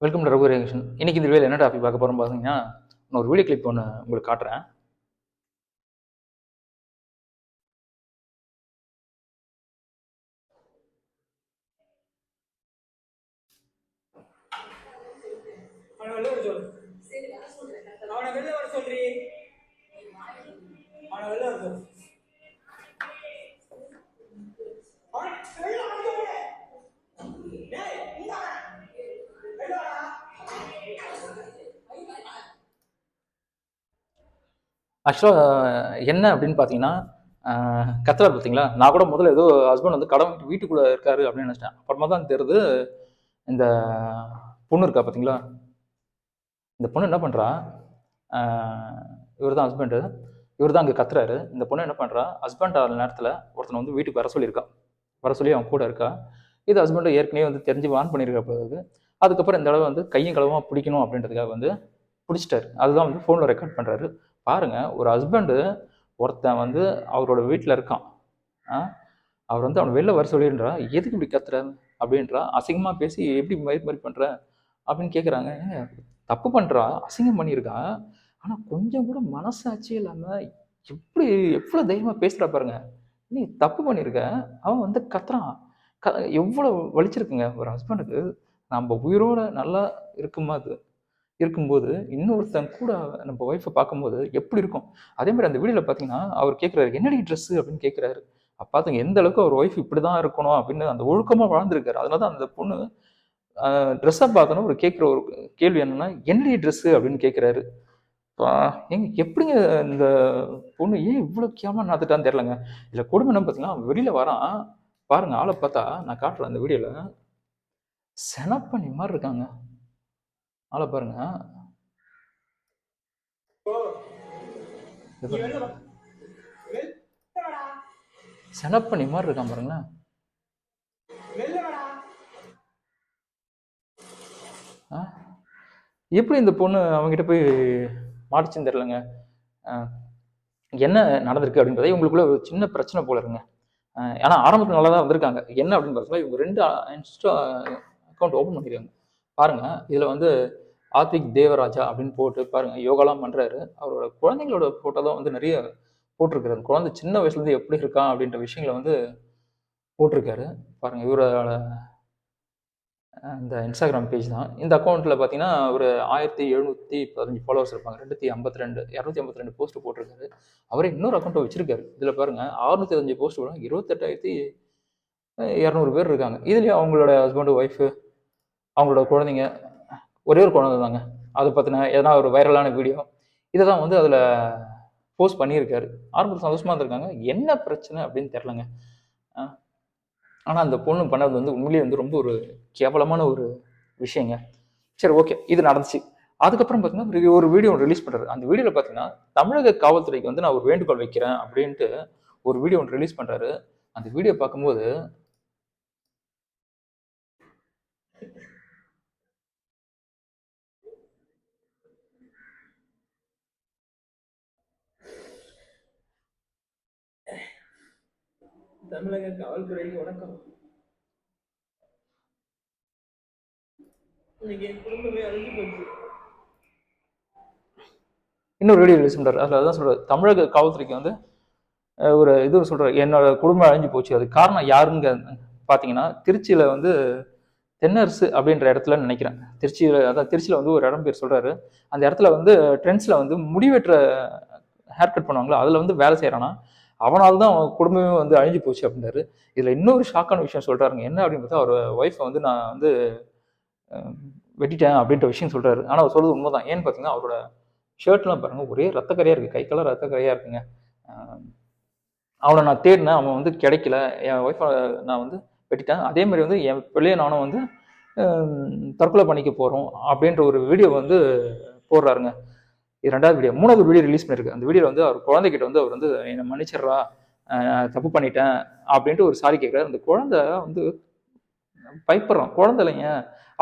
Welcome to ரகுரேஷன். இன்னைக்கு இந்த வீடியோவில் என்ன டாபிக் பார்க்க போகிறோம் பார்த்தீங்கன்னா, நான் ஒரு வீடியோ கிளிப் ஒன்று உங்களுக்கு காட்டுறேன். ஆக்சுவலாக என்ன அப்படின்னு பார்த்தீங்கன்னா, கத்துறாரு பார்த்தீங்களா? நான் கூட முதல்ல ஏதோ ஹஸ்பண்ட் வந்து கடன் வீட்டுக்குள்ளே இருக்காரு அப்படின்னு நினச்சிட்டேன். அப்புறமா தான் தெரியுது, இந்த பொண்ணு இருக்கா பார்த்தீங்களா? இந்த பொண்ணு என்ன பண்ணுறா, இவர் தான் ஹஸ்பண்டு, இவர் தான் அங்கே கத்துறாரு. இந்த பொண்ணு என்ன பண்ணுறா, ஹஸ்பண்ட் ஆகிற நேரத்தில் ஒருத்தனை வந்து வீட்டுக்கு வர சொல்லியிருக்கா. வர சொல்லி அவன் கூட இருக்கா. இது ஹஸ்பண்டு ஏற்கனவே வந்து தெரிஞ்சு வான் பண்ணியிருக்க பிறகு அதுக்கப்புறம் இந்த தடவை வந்து கையும் களவுமா பிடிக்கணும் அப்படின்றதுக்காக வந்து பிடிச்சிட்டாரு. அதுதான் வந்து ஃபோனில் ரெக்கார்ட் பண்ணுறாரு. பாருங்க, ஒரு ஹஸ்பண்டு ஒருத்தன் வந்து அவரோட வீட்டில் இருக்கான். அவர் வந்து அவனை வெளில வர சொல்லின்றா, எதுக்கு இப்படி கத்துற அப்படின்றா, அசிங்கமாக பேசி எப்படி மாதிரி பண்ணுற அப்படின்னு கேட்குறாங்க. தப்பு பண்ணுறா, அசிங்கம் பண்ணியிருக்கா, ஆனால் கொஞ்சம் கூட மனசாட்சியே இல்லாமல் எப்படி எவ்வளோ தைரியமாக பேசுகிறா பாருங்க. நீ தப்பு பண்ணியிருக்க, அவன் வந்து கத்துறான். எவ்வளோ வலிச்சிருக்குங்க ஒரு ஹஸ்பண்டுக்கு. நம்ம உயிரோட நல்லா இருக்கும்போது இன்னொருத்தன் கூட நம்ம ஒய்ஃபை பார்க்கும்போது எப்படி இருக்கும். அதே மாதிரி அந்த வீடியோவில் பார்த்தீங்கன்னா அவர் கேட்குறாரு, என்னடி ட்ரெஸ்ஸு அப்படின்னு கேட்குறாரு. பார்த்துங்க எந்த அளவுக்கு அவர் ஒய்ஃப் இப்படி தான் இருக்கணும் அப்படின்னு அந்த ஒழுக்கமாக வாழ்ந்துருக்காரு. அதனால தான் அந்த பொண்ணு ட்ரெஸ்ஸை பார்த்தோன்னா ஒரு கேட்குற ஒரு கேள்வி என்னன்னா, என்னடி ட்ரெஸ்ஸு அப்படின்னு கேட்குறாரு. ஏங்க எப்படிங்க இந்த பொண்ணு ஏன் இவ்வளோ கேவலமாக நடந்துட்டான்னு தெரிலங்க. இதில் கொடுமை என்ன பார்த்தீங்கன்னா, வெளியில் வரான் பாருங்க, ஆளை பார்த்தா நான் காட்டுறேன் அந்த வீடியோவில், செனப்பண்ணி மாதிரி இருக்காங்க. ஆளை பாருங்க, செனப்பண்ணி மாதிரி இருக்கான் பாருங்களேன். எப்படி இந்த பொண்ணு அவங்ககிட்ட போய் மாட்டிச்சுன்னு தெரிலங்க. என்ன நடந்திருக்கு அப்படின்றத உங்களுக்குள்ள ஒரு சின்ன பிரச்சனை போல இருங்க. ஏன்னா ஆரம்பத்தில் நல்லா தான் வந்திருக்காங்க. என்ன அப்படின்னு பார்த்தீங்கன்னா, இவங்க 2 இன்ஸ்டா அக்கௌண்ட் ஓப்பன் பண்ணியிருக்காங்க. பாருங்க, இதில் வந்து ஆத்விக் தேவராஜா அப்படின்னு போட்டு பாருங்க, யோகாலாம் பண்ணுறாரு. அவரோட குழந்தைங்களோட ஃபோட்டோ தான் வந்து நிறைய போட்டிருக்காரு. குழந்தை சின்ன வயசுலேருந்து எப்படி இருக்கான் அப்படின்ற விஷயங்களை வந்து போட்டிருக்காரு. பாருங்க, இவரோட இந்த இன்ஸ்டாகிராம் பேஜ் தான். இந்த அக்கௌண்ட்டில் பார்த்தீங்கன்னா ஒரு 1715 ஃபாலோவர்ஸ் இருப்பாங்க. 252 போஸ்ட் போட்டிருக்காரு. அவரே இன்னொரு அக்கௌண்ட்டை வச்சிருக்காரு. இதில் பாருங்கள், 605 போஸ்ட் கூட 28,200 பேர் இருக்காங்க. இதுலேயும் அவங்களோட ஹஸ்பண்டு, ஒய்ஃபு, அவங்களோட குழந்தைங்க, ஒரே ஒரு குழந்தை தாங்க. அதை பற்றின எதனா ஒரு வைரலான வீடியோ இதை தான் வந்து அதில் போஸ்ட் பண்ணியிருக்காரு. ஆரம்பத்தில் சந்தோஷமாக இருந்திருக்காங்க. என்ன பிரச்சனை அப்படின்னு தெரிலங்க. ஆனால் அந்த பொண்ணு பண்ணது வந்து உண்மையிலேயே வந்து ரொம்ப ஒரு கேவலமான ஒரு விஷயங்க. சரி, ஓகே, இது நடந்துச்சு. அதுக்கப்புறம் பார்த்தீங்கன்னா ஒரு வீடியோ ஒன்று ரிலீஸ் பண்ணுறாரு. அந்த வீடியோவில் பார்த்தீங்கன்னா, தமிழக காவல்துறைக்கு வந்து நான் ஒரு வேண்டுகோள் வைக்கிறேன் அப்படின்ட்டு ஒரு வீடியோ ஒன்று ரிலீஸ் பண்ணுறாரு. அந்த வீடியோ பார்க்கும்போது தமிழக காவல்துறைக்கு வணக்கம். இன்னைக்கு என் குடும்பமே அழிஞ்சு போச்சு. இன்னொரு வீடியோ ரிலீஸ் பண்ணுறாரு. அதில் அதான் சொல்கிறார், தமிழக காவல்துறைக்கு வந்து ஒரு இது சொல்கிறார், என்னோட குடும்பம் அழிஞ்சு போச்சு. அது காரணம் யாருங்க பார்த்தீங்கன்னா, திருச்சியில் வந்து தென்னரசு அப்படின்ற இடத்துல நினைக்கிறேன். திருச்சியில் வந்து ஒரு இடம் பேர் சொல்கிறாரு. அந்த இடத்துல வந்து ட்ரெண்ட்ஸில் வந்து முடிவெற்ற ஹேர் கட் பண்ணுவாங்களா, அதில் வந்து வேலை செய்கிறானா, அவனால் தான் அவன் குடும்பமே வந்து அழிஞ்சு போச்சு அப்படின்றாரு. இதில் இன்னொரு ஷாக்கான விஷயம் சொல்கிறாருங்க. என்ன அப்படின்னு பார்த்தா, அவர் ஒய்ஃபை வந்து நான் வந்து வெட்டிட்டேன் அப்படின்ற விஷயம் சொல்கிறாரு. ஆனால் அவர் சொல்கிறது உண்மை தான். ஏன்னு பார்த்தீங்கன்னா, அவரோட ஷர்ட்லாம் பாருங்கள், ஒரே ரத்தக்கரையாக இருக்குது, கை கலர் ரத்தக்கரையாக இருக்குங்க. அவனை நான் தேடினேன், அவன் வந்து கிடைக்கல, என் ஒய்ஃபை நான் வந்து வெட்டிட்டேன், அதே மாதிரி வந்து என் பிள்ளைய நானும் வந்து தற்கொலை பண்ணிக்க போகிறோம் அப்படின்ற ஒரு வீடியோ வந்து போடுறாருங்க. இது 2வது வீடியோ. 3வது வீடியோ ரிலீஸ் பண்ணியிருக்கு. அந்த வீடியோவில் வந்து அவர் குழந்தைகிட்ட வந்து அவர் வந்து என்னை மன்னிச்சிடுறா, தப்பு பண்ணிட்டேன் அப்படின்ட்டு ஒரு சாரி கேட்குறாரு. அந்த குழந்தை வந்து பயப்படுறான். குழந்தை இல்லைங்க,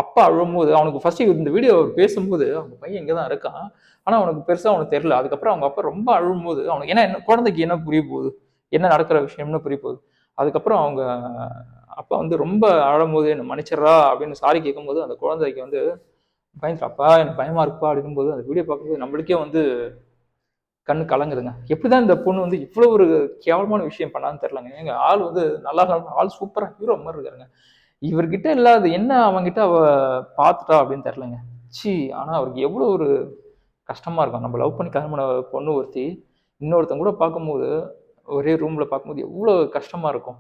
அப்பா அழும்போது அவனுக்கு ஃபர்ஸ்ட் இந்த வீடியோ அவர் பேசும்போது அவங்க பையன் இங்கே தான் இருக்கான், ஆனால் அவனுக்கு பெருசாக அவனுக்கு தெரியல. அதுக்கப்புறம் அவங்க அப்பா ரொம்ப அழும்போது அவனுக்கு என்ன குழந்தைக்கு என்ன புரிய போகுது, என்ன நடக்கிற விஷயம்னு புரிய போகுது. அதுக்கப்புறம் அவங்க அப்பா வந்து ரொம்ப அழும்போது என்னை மன்னிச்சிடுறா அப்படின்னு சாரி கேட்கும்போது அந்த குழந்தைக்கு வந்து பயந்துட்டு, எனக்கு பயமா இருக்குப்பா அப்படிங்கும்போது அந்த வீடியோ பார்க்கும்போது நம்மளுக்கே வந்து கண்ணு கலங்குதுங்க. எப்படிதான் இந்த பொண்ணு வந்து இவ்வளோ ஒரு கேவலமான விஷயம் பண்ணான்னு தெரியலங்க. ஏங்க ஆள் வந்து நல்லா ஆள் சூப்பரா ஹீரோ மாரி இருக்காருங்க. இவர்கிட்ட இல்லாத என்ன அவன்கிட்ட அவ பார்த்துட்டா அப்படின்னு தெரியலங்க. ச்சீ! ஆனா அவருக்கு எவ்வளோ ஒரு கஷ்டமா இருக்கும். நம்ம லவ் பண்ணி கல்யாணம் பண்ண பொண்ணு ஒருத்தி, இன்னொருத்தன் கூட பார்க்கும்போது, ஒரே ரூம்ல பார்க்கும்போது எவ்வளோ கஷ்டமா இருக்கும்.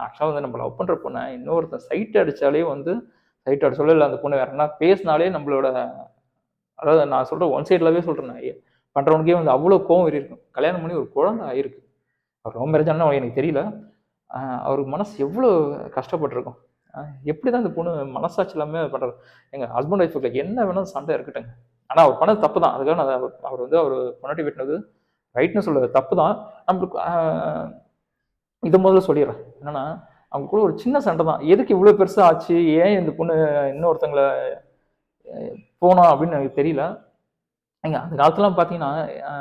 ஆக்சுவலா வந்து நம்ம லவ் பண்ற பொண்ண இன்னொருத்தன் சைட் அடிச்சாலே வந்து சைட் அடிச்சாலோ இல்ல அந்த பொண்ணு வேற எதுனா பேசினாலே நம்மளோட அதாவது நான் சொல்றேன் ஒன் சைட் லவ்வே சொல்றேன் நான். பண்றவனுக்கே வந்து அவ்வளோ கோவம் வெறி இருக்கும். கல்யாணம் பண்ணி ஒரு குழந்தை ஆயிருக்கு. அவர் லவ் மேரேஜான்னு எனக்கு தெரியல. அ அவருக்கு மனசு எவ்வளோ கஷ்டப்பட்டுருக்கும். அ எப்படிதான் இந்த பொண்ணு மனசாட்சி இல்லாம பண்றது? எங்க ஹஸ்பண்ட் ஒய்ஃப்குள்ள என்ன வேணாலும் சண்டை இருக்கட்டுங்க. ஆனா அவர் பண்ணது தப்பு தான். அதுக்காக நான் அவர் வந்து அவர் பொண்டாட்டி வெட்டினது ரைட்ன்னு சொல்ல தப்பு தான். நம்மளுக்கு இத முதல்ல சொல்லிடுறேன். என்னன்னா, அவங்களுக்குள்ள ஒரு சின்ன சண்டை தான். எதுக்கு இவ்வளோ பெருசா ஆச்சு? ஏன் இந்த பொண்ணு இன்னொருத்தங்கள போனா அப்படின்னு எனக்கு தெரியல. ஏங்க அந்த காலத்துலலாம் பார்த்தீங்கன்னா, அ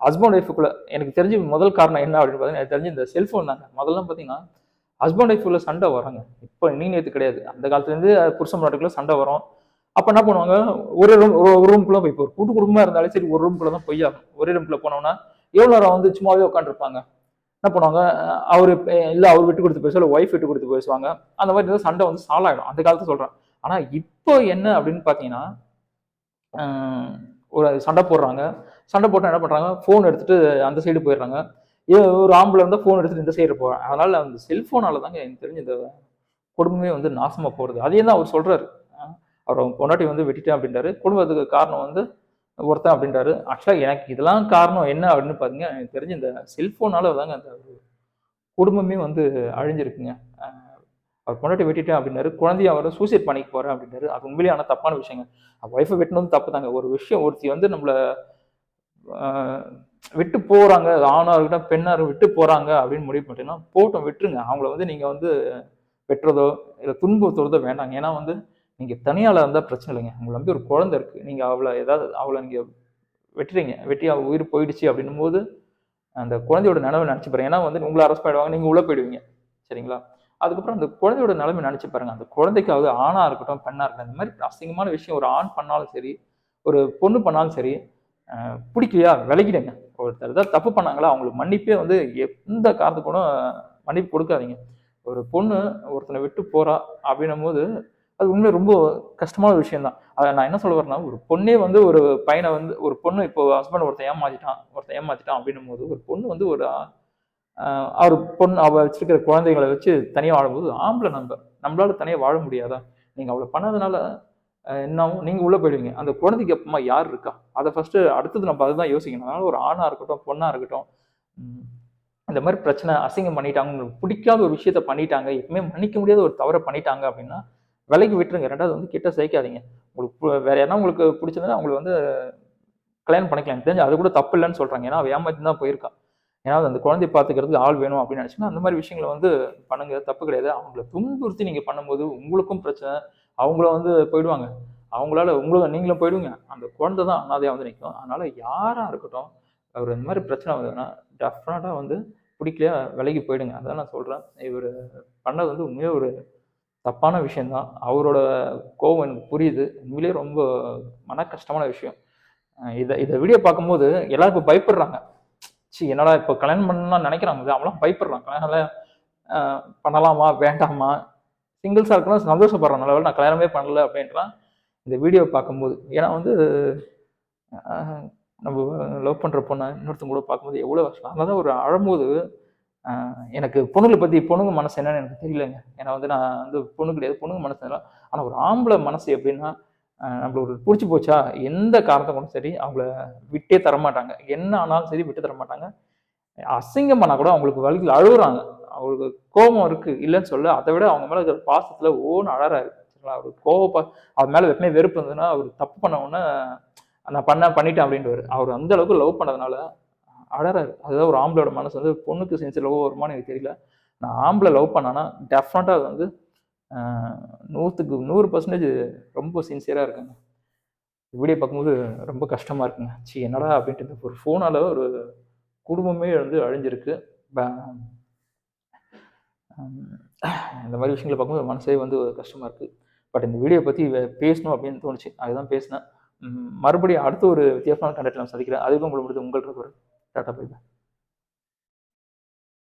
ஹஸ்பண்ட் ஒய்ஃப்க்குள்ள எனக்கு தெரிஞ்சு முதல் காரணம் என்ன அப்படின்னு பார்த்தீங்கன்னா, எனக்கு தெரிஞ்சு இந்த செல்ஃபோன் தாங்க. முதல்லாம் பார்த்தீங்கன்னா, ஹஸ்பண்ட் ஒய்ஃப்குள்ள சண்டை வருங்க. இப்ப இன்னைக்கு நேத்து கிடையாது. அந்த காலத்துலேருந்து புருஷன் பொண்டாட்டிக்குள்ள சண்டை வரும். அப்ப என்ன பண்ணுவாங்க, ஒரே ரூம் ஒரு ரூம்குள்ள போய் இப்போ ஒரு கூட்டு குடும்பமா இருந்தாலே சரி, ஒரு ரூம்குள்ள தான் போய் ஆகணும். ஒரே ரூம்குள்ள போனோம்னா, எவ்வளோ நேரம் வந்து சும்மாவே உட்காந்துருப்பாங்க. என்ன பண்ணுவாங்க, அவரு இல்ல அவர் விட்டு குடுத்து பேசுவார், இல்ல ஒய்ஃப் விட்டு குடுத்து பேசுவாங்க. அந்த மாதிரி இருந்தா சண்டை வந்து சால்வ் ஆயிடும். அந்த காலத்த சொல்றேன். ஆனா இப்போ என்ன அப்படின்னு பார்த்தீங்கன்னா, அ ஒரு சண்டை போடுறாங்க. சண்டை போட்டா என்ன பண்றாங்க, ஃபோன் எடுத்துட்டு அந்த சைடு போயிடுறாங்க. ஒரு ஆம்பளை இருந்தா ஃபோன் எடுத்துட்டு இந்த சைடு போறாங்க. அதனால அந்த செல்ஃபோனால தாங்க எனக்கு தெரிஞ்சு இந்த குடும்பமே வந்து நாசமா போறது. அதையும் தான் அவர் சொல்றாரு. அ அவர் பொண்டாட்டி வந்து வெட்டிட்டேன் அப்படின்றாரு. குடும்பத்துக்கு காரணம் வந்து ஒருத்தன் அப்படின்றாரு. ஆக்சுவலா எனக்கு இதெல்லாம் காரணம் என்ன அப்படின்னு பார்த்தீங்கன்னா, எனக்கு தெரிஞ்சு இந்த செல்ஃபோனால தாங்க அந்த குடும்பமே வந்து அழிஞ்சிருக்குங்க. அ அவர் பொண்டாட்டி வெட்டிட்டேன் அப்படின்னாரு. குழந்தைய அவரு சூசைட் பண்ணிக்க போறேன் அப்படின்னாரு. அது உண்மையிலேயே ஆனா தப்பான விஷயங்க. ஒய்ஃப வெட்டினதும் தப்பு தாங்க. ஒரு விஷயம் ஒருத்தி வந்து நம்மள அ விட்டு போறாங்க. ஆணா இருக்கட்டும், பெண்ணா இருக்கட்டும் விட்டு போறாங்க அப்படின்னு முடிவு பண்ணிட்டீங்கன்னா, போட்டும் விட்டுருங்க. அவங்கள வந்து நீங்க வந்து வெட்டுறதோ, இல்ல துன்புறுத்துறதோ வேண்டாங்க. ஏன்னா வந்து நீங்க தனியாளா இருந்தா பிரச்சனை இல்லைங்க. உங்கள நம்பி ஒரு குழந்தை இருக்கு. நீங்க அவள நீங்க வெட்டுறீங்க. வெட்டி அவ உயிர் போயிடுச்சு அப்படின்னும்போது, அந்த குழந்தையோட நனவ நெனச்சு பாருங்க. ஏன்னா வந்து உங்கள அரெஸ்ட் பண்ணிடுவாங்க. நீங்க உள்ள போயிடுவீங்க. சரிங்களா? அதுக்கப்புறம் அந்த குழந்தையோட நிலைமை நெனச்சு பாருங்க. அந்த குழந்தைக்காவது ஆணா இருக்கட்டும், பெண்ணா இருக்கட்டும், இந்த மாரி அசிங்கமான விஷயம் ஒரு ஆண் பண்ணாலும் சரி, ஒரு பொண்ணு பண்ணாலும் சரி, புடிக்கலையா விலகிடுங்க. ஒருத்தர் ஏதாவது தப்பு பண்ணாங்களா, அவங்களுக்கு மன்னிப்பே வந்து எந்த காரணத்துக்கு கூட மன்னிப்பு குடுக்காதீங்க. ஒரு பொண்ணு ஒருத்தன விட்டு போறா அப்படின்னும்போது, அது உண்மையிலே ரொம்ப கஷ்டமான விஷயம் தான். நான் என்ன சொல்ல வரேன்னா, ஒரு பொண்ணே வந்து ஒரு பையன வந்து ஒரு பொண்ணு இப்போ ஹஸ்பண்ட் ஒருத்தன் ஏமாத்திட்டான் அப்படின்னும்போது, ஒரு பொண்ணு வந்து ஒரு அவரு பொண்ணு அவ வச்சிருக்கிற குழந்தைகள வச்சு தனியா வாழும்போது, ஆம்பள நம்மளால தனியா வாழ முடியாதா? நீங்க அவ்வளோ பண்ணதுனால என்ன ஆகும்? நீங்க உள்ள போயிடுவீங்க. அந்த குழந்தைக்கு அப்புறமா யார் இருக்கா? அத ஃபர்ஸ்ட்டு அடுத்தது நம்ம அதுதான் யோசிக்கணும். அதனால ஒரு ஆணா இருக்கட்டும், பொண்ணா இருக்கட்டும், ம் இந்த மாரி பிரச்சனை அசிங்கம் பண்ணிட்டாங்க, உங்களுக்கு பிடிக்காத ஒரு விஷயத்த பண்ணிட்டாங்க, எப்பவுமே மன்னிக்க முடியாத ஒரு தவற பண்ணிட்டாங்க அப்படின்னா, விலக்கி விட்டுருங்க. 2வது வந்து கிட்ட சேர்க்காதீங்க. உங்களுக்கு வேற யாருனா உங்களுக்கு பிடிச்சிருந்தா அவங்கள வந்து கல்யாணம் பண்ணிக்கலாம். எனக்கு தெரிஞ்சு அது கூட தப்பு இல்லன்னு சொல்றாங்க. ஏன்னா, அவ ஏமாத்தின்னு தான் போயிருக்கா. ஏன்னா, அந்த குழந்தைய பார்த்துக்கிறதுக்கு ஆள் வேணும் அப்படின்னு நினைச்சீங்கன்னா, அந்த மாரி விஷயங்கள வந்து பண்ணுங்க. தப்பு கிடையாது. அவங்கள துன்புறுத்தி நீங்க பண்ணும்போது உங்களுக்கும் பிரச்சனை. அவங்கள வந்து போயிடுவாங்க. அவங்களால நீங்களும் போயிடுவீங்க. அந்த குழந்தை தான் அனாதையா வந்து நிக்கும். அதனால யாரா இருக்கட்டும், ஒரு இந்த மாரி பிரச்சனை வந்ததுன்னா, டெஃபினட்டா வந்து பிடிக்கலையா விலகி போயிடுங்க. அதான் நான் சொல்றேன். இவரு பண்ணது வந்து உண்மையிலே ஒரு தப்பான விஷயம் தான். அவரோட கோவம் எனக்கு புரியுது. உண்மையிலேயே ரொம்ப மன கஷ்டமான விஷயம். இத இத வீடியோ பார்க்கும்போது எல்லாரும் இப்ப பயப்படுறாங்க. என்னடா இப்ப கல்யாணம் பண்ணணும்னு நினைக்கிறாங்க. அவன்லாம் பயப்படுறான். கல்யாணம்லாம் அ பண்ணலாமா? வேண்டாமா? சிங்கிள்ஸா இருக்கணும் சந்தோஷப்படுறான். நல்ல வேளை நான் கல்யாணமே பண்ணல அப்படின்றான். இந்த வீடியோ பார்க்கும்போது. ஏன்னா வந்து அ நம்ம லவ் பண்ற பொண்ண இன்னொருத்தவங்க கூட பார்க்கும்போது எவ்வளோ கஷ்டம். அதனால தான் ஒரு அழும்போது அ எனக்கு பொண்ணுங்க மனசு என்னன்னு எனக்கு தெரியலங்க. ஏன்னா வந்து நான் வந்து பொண்ணு கிடையாது. பொண்ணுங்க மனசு எல்லாம் ஆனா ஒரு ஆம்பள மனசு எப்படின்னா, நம்மளுக்கு புடிச்சு போச்சா, எந்த காரணத்த கொண்டும் சரி அவங்கள விட்டே தரமாட்டாங்க. என்ன ஆனாலும் சரி விட்டு தரமாட்டாங்க. அசிங்கம் பண்ணா கூட அவங்களுக்கு வலிக்கல அழுவுறாங்க. அவங்களுக்கு கோபம் இருக்கு, இல்லன்னு சொல்லல. அத விட அவங்க மேல இருக்கிற பாசத்துல ஓன்னு அழறாரு. சரிங்களா? அவருக்கு அவர் மேல எப்பவுமே வெறுப்பு இருந்ததுன்னா, அவரு தப்பு பண்ண உடனே நான் பண்ணிட்டேன் அப்படின்னுவாரு. அவர் அந்த அளவுக்கு லவ் பண்ணதுனால அழறாரு. அதுதான் ஒரு ஆம்பளையோட மனசு வந்து பொண்ணுக்கு சின்சியர் லவ் வருமான்னு எனக்கு தெரியல. நான் ஆம்பள லவ் பண்ணானா, டெஃபினட்டா அது வந்து அ 100க்கு 100% ரொம்ப சின்சியரா இருக்காங்க. வீடியோ பார்க்கும்போது ரொம்ப கஷ்டமா இருக்குங்க. என்னடா! அப்படின்ட்டு ஒரு ஃபோனால ஒரு குடும்பமே வந்து அழிஞ்சிருக்கு. ப ம் இந்த மாரி விஷயங்கள பார்க்கும்போது மனசே வந்து கஷ்டமா இருக்கு. பட் இந்த வீடியோ பற்றி பேசணும் அப்படின்னு தோணுச்சு, அதுதான் பேசினேன். மறுபடியும் அடுத்த ஒரு வித்தியாசமான கண்டென்ட் நான் சந்திக்கிறேன். அதுக்கும் உங்களுக்கு உங்கள்கிட்ட ஒரு டாட்டா பை.